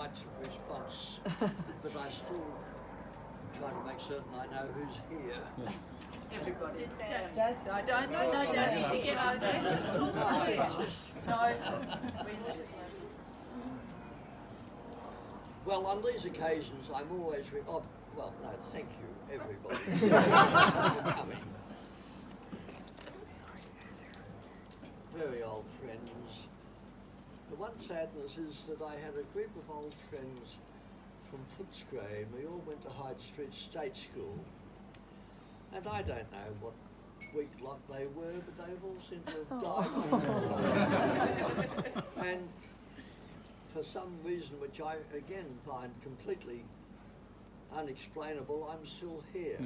rights of response, but I still try to make certain I know who's here. Everybody. Sit down. Just, I don't know, no, don't need to get over there, just talk to me. No, we insist. Well, on these occasions, I'm always thank you, everybody, for coming. Very old friends. The one sadness is that I had a group of old friends from Footscray, and we all went to Hyde Street State School. And I don't know what weak lot they were, but they've all seemed to have died. And for some reason, which I again find completely unexplainable, I'm still here.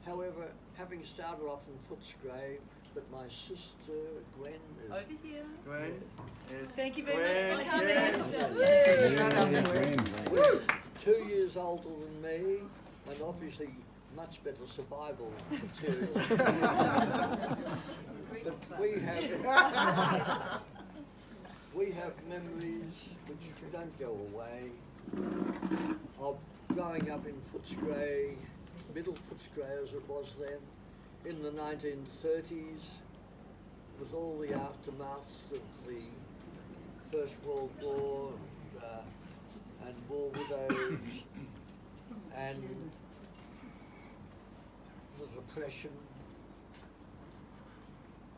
However, having started off in Footscray, but my sister Gwen is Over here. Gwen. Yes. Thank you very Gwen, much for coming. Yes. 2 years older than me, and obviously much better survival material. But we have memories which don't go away of growing up in Footscray, Middle Footscray as it was then, in the 1930s, with all the aftermaths of the First World War and war widows and the Depression.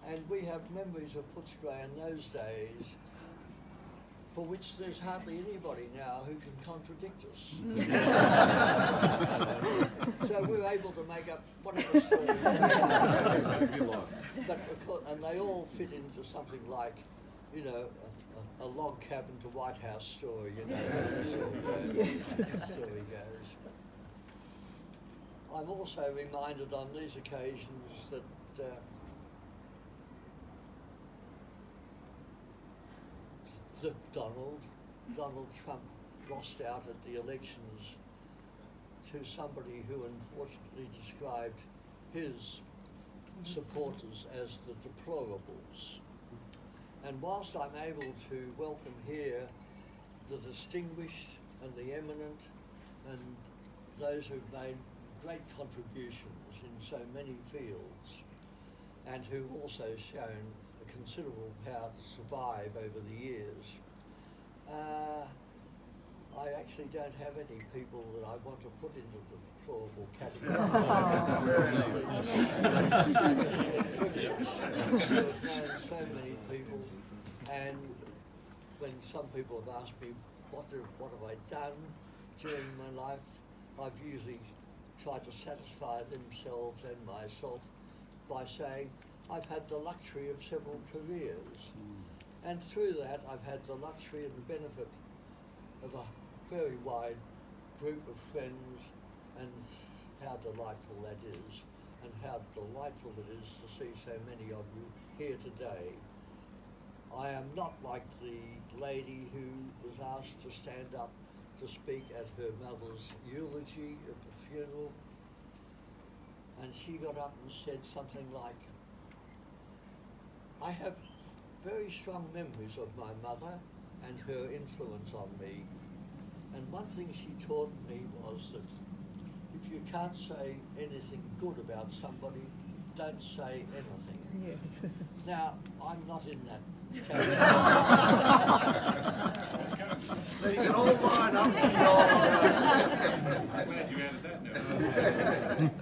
And we have memories of Footscray in those days for which there's hardly anybody now who can contradict us. So we're able to make up whatever story. But and they all fit into something like, you know, a log cabin to White House story, you know, the story goes. I'm also reminded on these occasions that Donald Trump lost out at the elections to somebody who unfortunately described his supporters as the deplorables. And whilst I'm able to welcome here the distinguished and the eminent and those who've made great contributions in so many fields and who've also shown a considerable power to survive over the years, I actually don't have any people that I want to put into the deplorable category. I've known so many people, and when some people have asked me what have I done during my life, I've usually tried to satisfy themselves and myself by saying I've had the luxury of several careers. And through that, I've had the luxury and the benefit of a very wide group of friends, and how delightful that is, and how delightful it is to see so many of you here today. I am not like the lady who was asked to stand up to speak at her mother's eulogy at the funeral, and she got up and said something like, I have very strong memories of my mother and her influence on me. And one thing she taught me was that if you can't say anything good about somebody, don't say anything. Yes. Now, I'm not in that category. So you can all line up. I'm glad you added that note.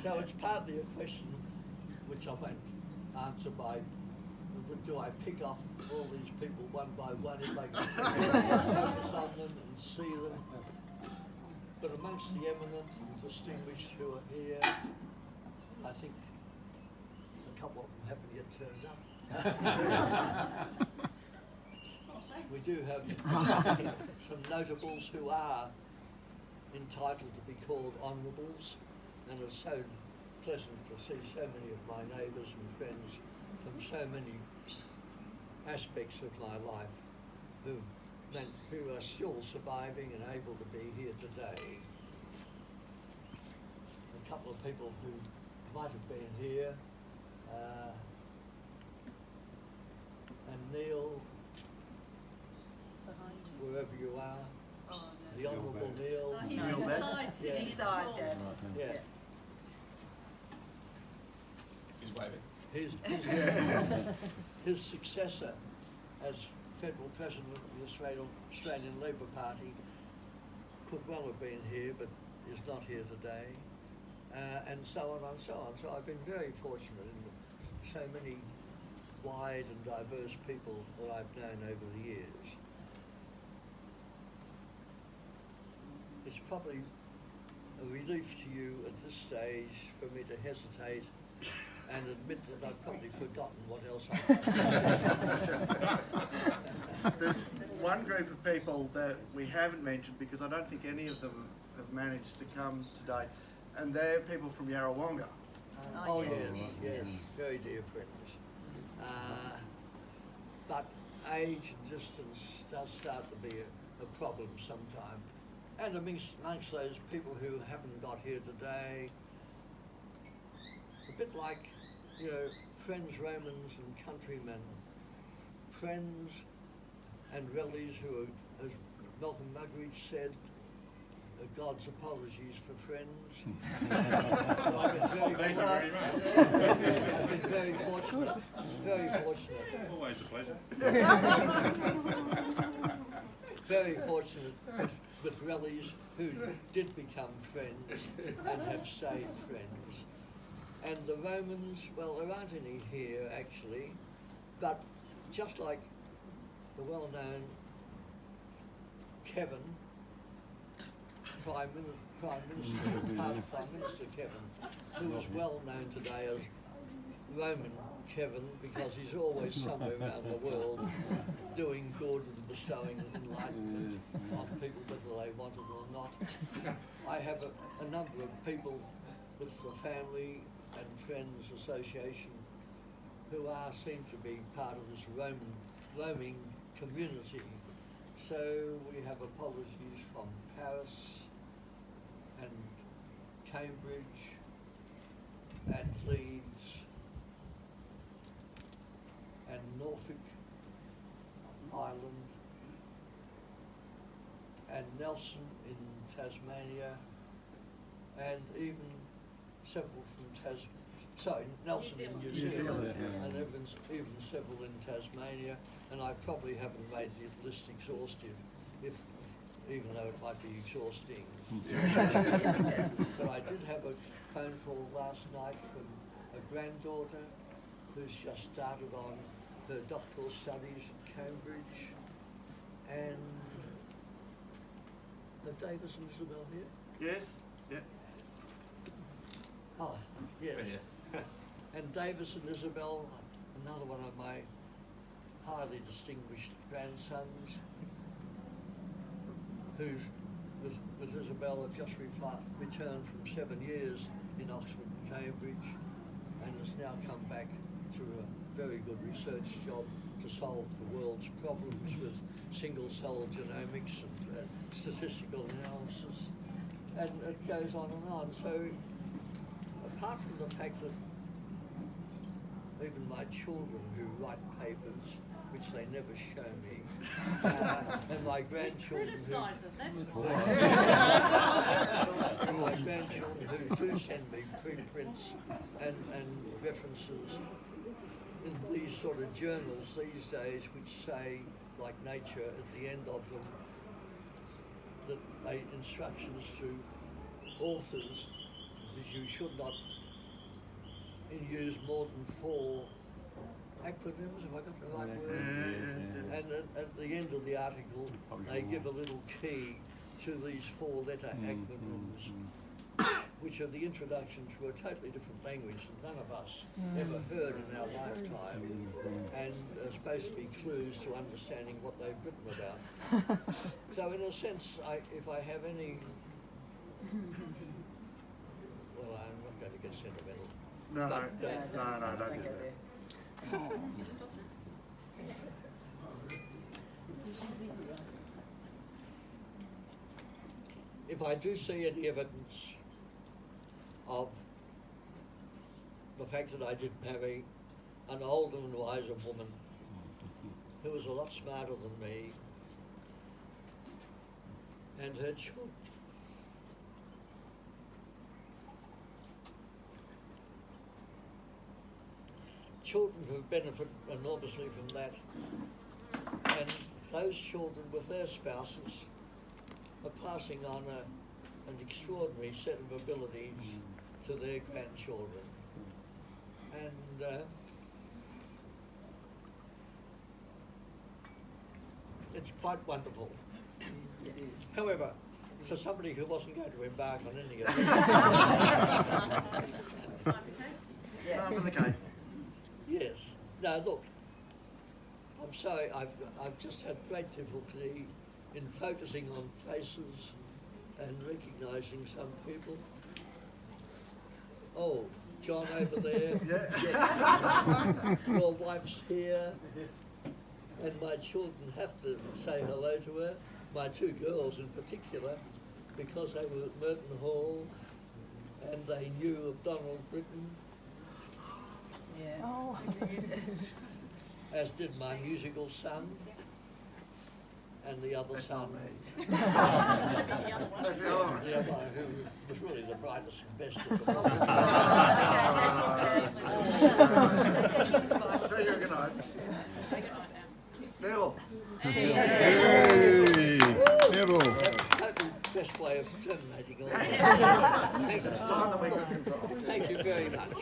So it's partly a question which I won't answer by, do I pick off all these people one by one if I can focus on them and see them? But amongst the eminent and distinguished who are here, I think a couple of them haven't yet turned up. We do have some notables who are entitled to be called honourables, and it's so pleasant to see so many of my neighbours and friends from so many aspects of my life who are still surviving and able to be here today. A couple of people who might have been here, and Neil. It's behind you. wherever you are. Oh, The Honourable Neil. no. He's Neil Beck? inside, sitting in the Inside, corner. Dad. Yeah. He's waving. His successor as federal president of the Australian Labor Party could well have been here, but is not here today, and so on and so on. So I've been very fortunate in so many wide and diverse people that I've known over the years. It's probably a relief to you at this stage for me to hesitate and admit that I've probably forgotten what else I've There's one group of people that we haven't mentioned because I don't think any of them have managed to come today, and they're people from Yarrawonga. Oh yes. yes, very dear friends. But age and distance does start to be a problem sometime. And amongst those people who haven't got here today, a bit like, you know, friends, Romans and countrymen, friends and relatives who are, as Malcolm Muggeridge said, God's apologies for friends. I've been very fortunate, very fortunate. Always a pleasure. Very fortunate with relatives who did become friends and have stayed friends. And the Romans, well, there aren't any here actually, but just like the well-known Kevin, Prime Minister, past Prime Minister Kevin, who is well known today as Roman Kevin because he's always somewhere around the world doing good and bestowing enlightenment on people whether they want it or not. I have a number of people with the Family and Friends Association who seem to be part of this roaming community. So we have apologies from Paris and Cambridge and Leeds and Norfolk Island and Nelson in Tasmania and even several from Nelson in New Zealand and even several in Tasmania, and I probably haven't made the list exhaustive, even though it might be exhausting. But I did have a phone call last night from a granddaughter who's just started on her doctoral studies at Cambridge, and are Davis and Isabel here? Yes? Yeah. Oh, yes. And Davis and Isabel, another one of my highly distinguished grandsons, who's with Isabel have just returned from 7 years in Oxford and Cambridge, and has now come back to a very good research job to solve the world's problems with single-cell genomics and statistical analysis, and it goes on and on. So apart from the fact that even my children who write papers, which they never show me, and my grandchildren Criticise them, that's my grandchildren who do send me preprints and references in these sort of journals these days, which say, like Nature at the end of them, that they instructions to authors that you should not use more than 4 acronyms, have I got the right word? And at the end of the article, they give a little key to these 4-letter acronyms, which are the introduction to a totally different language that none of us ever heard in our lifetime, and are supposed to be clues to understanding what they've written about. So in a sense, if I have any, well, I'm not going to get sentimental. No, But, don't do that. If I do see any evidence of the fact that I did marry an older and wiser woman who was a lot smarter than me, and her children. Children have benefited enormously from that, and those children with their spouses are passing on an extraordinary set of abilities to their grandchildren. And it's quite wonderful. It is. However, for somebody who wasn't going to embark on any of this, Half of the cake. yes. Now look, I'm sorry, I've just had great difficulty in focusing on faces and recognising some people. Oh, John over there. Yeah. Your wife's here. And my children have to say hello to her, my two girls in particular, because they were at Merton Hall and they knew of Donald Britton, Yeah. Oh. as did my musical son and the other That's son, not me. The other one. That's the other one. the other one who was really the brightest and best of them all. Say your good night. Neville. Hey, Neville. Total best way of terminating all that. Thank you, Time to make a Thank you very much.